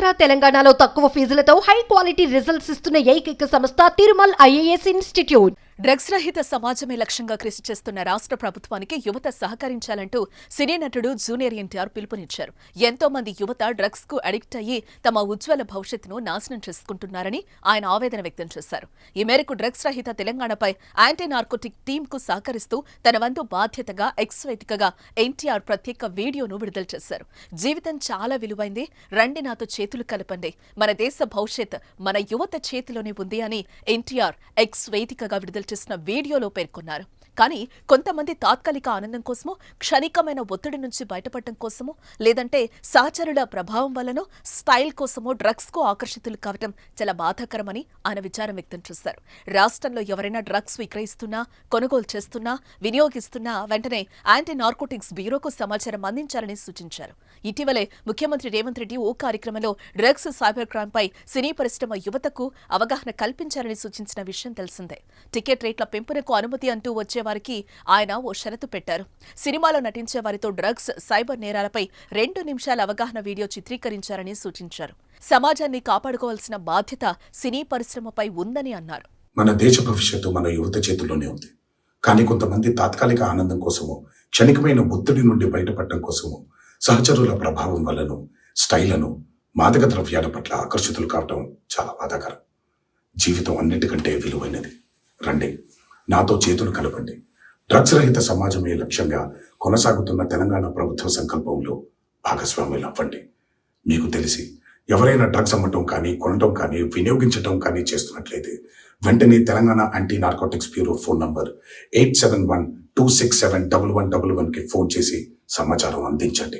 ఆంధ్ర తెలంగాణలో తక్కువ ఫీజులతో high quality results ఇస్తున్న ఏకైక సంస్థ తిరుమల్ ఐఏఎస్ ఇన్స్టిట్యూట్. డ్రగ్స్ రహిత సమాజమే లక్ష్యంగా కృషి చేస్తున్న రాష్ట్ర ప్రభుత్వానికి యువత సహకరించాలంటూ సినీ నటుడు జూనియర్ ఎన్టీఆర్ పిలుపునిచ్చారు. ఎంతో మంది యువత డ్రగ్స్ కు అడిక్ట్ అయ్యి తమ ఉజ్వల భవిష్యత్తును నాశనం చేసుకుంటున్నారని ఆయన ఆవేదన వ్యక్తం చేశారు. ఈ మేరకు డ్రగ్స్ రహిత తెలంగాణపై యాంటీ నార్కోటిక్ టీమ్ కు సహకరిస్తూ తన వంతు బాధ్యతగా ఎక్స్వేటికగా ఎన్టీఆర్ ప్రత్యేక వీడియోను విడుదల చేశారు. జీవితం చాలా విలువైంది, రండి నాతో చేతులు కలపండి, మన దేశ భవిష్యత్ మన యువత చేతిలోనే ఉంది అని ఎన్టీఆర్ ఎక్స్వేటికగా విడుదల చేసిన వీడియోలో పేర్కొన్నారు. కానీ కొంతమంది తాత్కాలిక ఆనందం కోసమో, క్షణికమైన ఒత్తిడి నుంచి బయటపడటం కోసమో, లేదంటే సహచరుల ప్రభావం వల్లనో, స్టైల్ కోసమో డ్రగ్స్ కు ఆకర్షితులు కావటం చాలా బాధాకరమని ఆయన విచారం వ్యక్తం చేశారు. రాష్ట్రంలో ఎవరైనా డ్రగ్స్ విక్రయిస్తున్నా, కొనుగోలు చేస్తున్నా, వినియోగిస్తున్నా వెంటనే యాంటీ నార్కోటిక్స్ బ్యూరోకు సమాచారం అందించాలని సూచించారు. ఇటీవలే ముఖ్యమంత్రి రేవంత్ రెడ్డి ఓ కార్యక్రమంలో డ్రగ్స్ సైబర్ క్రైమ్ పై సినీ పరిశ్రమ యువతకు అవగాహన కల్పించాలని సూచించిన విషయం తెలిసిందే. టికెట్ రేట్ల పెంపునకు అనుమతి అంటూ వచ్చే వారికి ఆయన ఓ షరతు పెట్టారు. సినిమాలో నటించే వారితో డ్రగ్స్, సైబర్ నేరాలపై 2 నిమిషాల అవగాహన వీడియో చిత్రీకరించారని సూచించారు. సమాజాన్ని కాపాడుకోవాల్సిన బాధ్యత సినీ పరిశ్రమపై ఉందని అన్నారు. మన దేశ భవిష్యత్తు మన యువత చేతుల్లోనే ఉంది. కానీ కొంతమంది తాత్కాలిక ఆనందం కోసము, క్షణికమైన ఒత్తిడి నుండి బయటపడటం కోసము, సహచరుల ప్రభావం వల్లను, స్టైలను, మాదక ద్రవ్యాల పట్ల ఆకర్షితులు కావటం చాలా బాధాకరం. జీవితం అన్నిటికంటే విలువైనది. రండి, నాతో చేతులు కలపండి. డ్రగ్స్ రహిత సమాజమే లక్ష్యంగా కొనసాగుతున్న తెలంగాణ ప్రభుత్వ సంకల్పంలో భాగస్వాములు అవ్వండి. మీకు తెలిసి ఎవరైనా డ్రగ్స్ అమ్మటం కానీ, కొనటం కానీ, వినియోగించటం కానీ చేస్తున్నట్లయితే వెంటనే Telangana anti narcotics bureau phone number 8712671111కి ఫోన్ చేసి సమాచారం అందించండి.